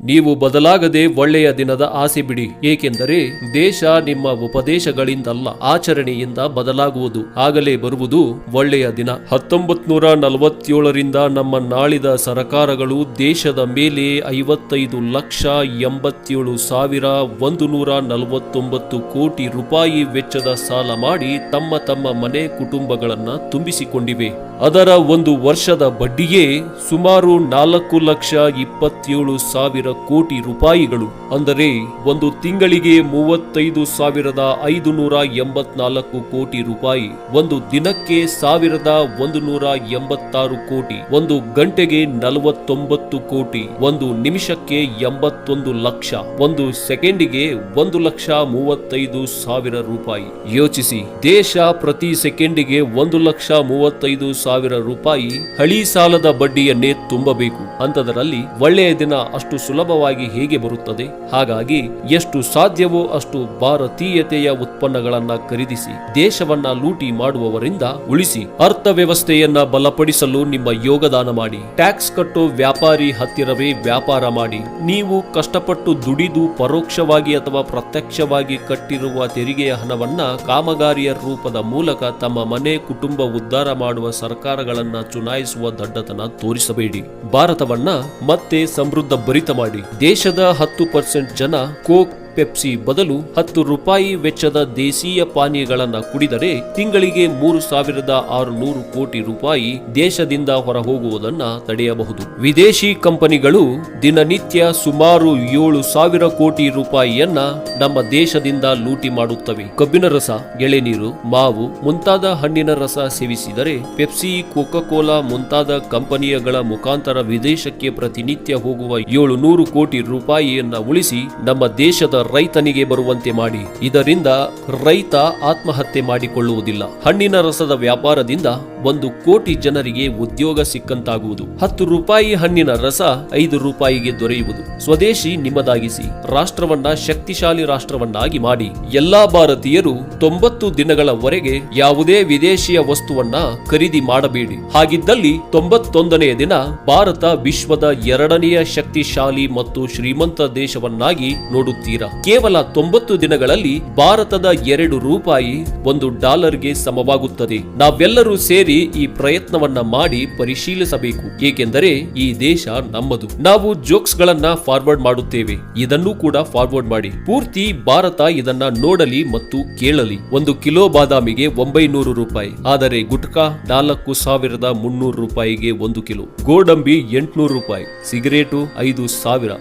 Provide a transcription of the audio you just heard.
ನೀವು ಬದಲಾಗದೆ ಒಳ್ಳೆಯ ದಿನದ ಆಸೆ ಬಿಡಿ, ಏಕೆಂದರೆ ದೇಶ ನಿಮ್ಮ ಉಪದೇಶಗಳಿಂದಲ್ಲ ಆಚರಣೆಯಿಂದ ಬದಲಾಗುವುದು. ಆಗಲೇ ಬರುವುದು ಒಳ್ಳೆಯ ದಿನ. 1947ರಿಂದ ನಮ್ಮ ನಾಳಿದ ಸರಕಾರಗಳು ದೇಶದ ಮೇಲೆ 55,87,149 ಕೋಟಿ ರೂಪಾಯಿ ವೆಚ್ಚದ ಸಾಲ ಮಾಡಿ ತಮ್ಮ ಮನೆ ಕುಟುಂಬಗಳನ್ನ ತುಂಬಿಸಿಕೊಂಡಿವೆ. ಅದರ ಒಂದು ವರ್ಷದ ಬಡ್ಡಿಯೇ ಸುಮಾರು 4,27,000 ಕೋಟಿ ರೂಪಾಯಿಗಳು. ಅಂದರೆ ಒಂದು ತಿಂಗಳಿಗೆ 35,584 ಕೋಟಿ ರೂಪಾಯಿ, ಒಂದು ದಿನಕ್ಕೆ 1,186 ಕೋಟಿ, ಒಂದು ಗಂಟೆಗೆ 49 ಕೋಟಿ, ಒಂದು ನಿಮಿಷಕ್ಕೆ 81 ಲಕ್ಷ, ಒಂದು ಸೆಕೆಂಡಿಗೆ 1,35,000 ರೂಪಾಯಿ. ಯೋಚಿಸಿ, ದೇಶ ಪ್ರತಿ ಸೆಕೆಂಡಿಗೆ 1,35,000 ರೂಪಾಯಿ ಹಳಿ ಸಾಲದ ಬಡ್ಡಿಯನ್ನೇ ತುಂಬಬೇಕು. ಅಂತದರಲ್ಲಿ ಒಳ್ಳೆಯ ದಿನ ಅಷ್ಟು ಸುಲಭವಾಗಿ ಹೇಗೆ ಬರುತ್ತದೆ? ಹಾಗಾಗಿ ಎಷ್ಟು ಸಾಧ್ಯವೋ ಅಷ್ಟು ಭಾರತೀಯತೆಯ ಉತ್ಪನ್ನಗಳನ್ನ ಖರೀದಿಸಿ ದೇಶವನ್ನ ಲೂಟಿ ಮಾಡುವವರಿಂದ ಉಳಿಸಿ. ಅರ್ಥವ್ಯವಸ್ಥೆಯನ್ನ ಬಲಪಡಿಸಲು ನಿಮ್ಮ ಯೋಗದಾನ ಮಾಡಿ. ಟ್ಯಾಕ್ಸ್ ಕಟ್ಟೋ ವ್ಯಾಪಾರಿ ಹತ್ತಿರವೇ ವ್ಯಾಪಾರ ಮಾಡಿ. ನೀವು ಕಷ್ಟಪಟ್ಟು ದುಡಿದು ಪರೋಕ್ಷವಾಗಿ ಅಥವಾ ಪ್ರತ್ಯಕ್ಷವಾಗಿ ಕಟ್ಟಿರುವ ತೆರಿಗೆಯ ಹಣವನ್ನ ಕಾಮಗಾರಿಯ ರೂಪದ ಮೂಲಕ ತಮ್ಮ ಮನೆ ಕುಟುಂಬ ಉದ್ಧಾರ ಮಾಡುವ ಸರ್ಕಾರಗಳನ್ನ ಚುನಾಯಿಸುವ ದಡ್ಡತನ ತೋರಿಸಬೇಡಿ. ಭಾರತವನ್ನ ಮತ್ತೆ ಸಮೃದ್ಧ ಭರಿತ ಮಾಡಿ. ದೇಶದ 10% ಜನ ಕೋಕ್, ಪೆಪ್ಸಿ ಬದಲು 10 ರೂಪಾಯಿ ವೆಚ್ಚದ ದೇಶೀಯ ಪಾನೀಯಗಳನ್ನ ಕುಡಿದರೆ ತಿಂಗಳಿಗೆ 3,600 ಕೋಟಿ ರೂಪಾಯಿ ದೇಶದಿಂದ ಹೊರಹೋಗುವುದನ್ನ ತಡೆಯಬಹುದು. ವಿದೇಶಿ ಕಂಪನಿಗಳು ದಿನನಿತ್ಯ ಸುಮಾರು 7,000 ಕೋಟಿ ರೂಪಾಯಿಯನ್ನ ನಮ್ಮ ದೇಶದಿಂದ ಲೂಟಿ ಮಾಡುತ್ತವೆ. ಕಬ್ಬಿನ ರಸ, ಎಳೆನೀರು, ಮಾವು ಮುಂತಾದ ಹಣ್ಣಿನ ರಸ ಸೇವಿಸಿದರೆ ಪೆಪ್ಸಿ, ಕೋಕಾ ಕೋಲಾ ಮುಂತಾದ ಕಂಪನಿಯಗಳ ಮುಖಾಂತರ ವಿದೇಶಕ್ಕೆ ಪ್ರತಿನಿತ್ಯ ಹೋಗುವ 700 ಕೋಟಿ ರೂಪಾಯಿಯನ್ನ ಉಳಿಸಿ ನಮ್ಮ ದೇಶದ ರೈತನಿಗೆ ಬರುವಂತೆ ಮಾಡಿ. ಇದರಿಂದ ರೈತ ಆತ್ಮಹತ್ಯೆ ಮಾಡಿಕೊಳ್ಳುವುದಿಲ್ಲ. ಹಣ್ಣಿನ ರಸದ ವ್ಯಾಪಾರದಿಂದ 1 ಕೋಟಿ ಜನರಿಗೆ ಉದ್ಯೋಗ ಸಿಕ್ಕಂತಾಗುವುದು. 10 ರೂಪಾಯಿ ಹಣ್ಣಿನ ರಸ 5 ರೂಪಾಯಿಗೆ ದೊರೆಯುವುದು. ಸ್ವದೇಶಿ ನಿಮ್ಮದಾಗಿಸಿ ರಾಷ್ಟ್ರವನ್ನ ಶಕ್ತಿಶಾಲಿ ರಾಷ್ಟ್ರವನ್ನಾಗಿ ಮಾಡಿ. ಎಲ್ಲಾ ಭಾರತೀಯರು 90 ದಿನಗಳವರೆಗೆ ಯಾವುದೇ ವಿದೇಶಿಯ ವಸ್ತುವನ್ನ ಖರೀದಿ ಮಾಡಬೇಡಿ. ಹಾಗಿದ್ದಲ್ಲಿ 91ನೇ ದಿನ ಭಾರತ ವಿಶ್ವದ 2ನೆಯ ಶಕ್ತಿಶಾಲಿ ಮತ್ತು ಶ್ರೀಮಂತ ದೇಶವನ್ನಾಗಿ ನೋಡುತ್ತೀರಾ. ಕೇವಲ 90 ದಿನಗಳಲ್ಲಿ ಭಾರತದ 2 ರೂಪಾಯಿ $1ಗೆ ಸಮವಾಗುತ್ತದೆ. ನಾವೆಲ್ಲರೂ ಸೇರಿ ಈ ಪ್ರಯತ್ನವನ್ನ ಮಾಡಿ ಪರಿಶೀಲಿಸಬೇಕು. ಏಕೆಂದರೆ ಈ ದೇಶ ನಮ್ಮದು. ನಾವು ಜೋಕ್ಸ್ ಗಳನ್ನ ಫಾರ್ವರ್ಡ್ ಮಾಡುತ್ತೇವೆ, ಇದನ್ನು ಕೂಡ ಫಾರ್ವರ್ಡ್ ಮಾಡಿ. ಪೂರ್ತಿ ಭಾರತ ಇದನ್ನ ನೋಡಲಿ ಮತ್ತು ಕೇಳಲಿ. 1 ಕಿಲೋ ಬಾದಾಮಿಗೆ 900 ರೂಪಾಯಿ, ಆದರೆ ಗುಟ್ಕಾ 4,300 ರೂಪಾಯಿಗೆ 1 ಕಿಲೋ, ಗೋಡಂಬಿ 800 ರೂಪಾಯಿ, ಸಿಗರೇಟು 5,000.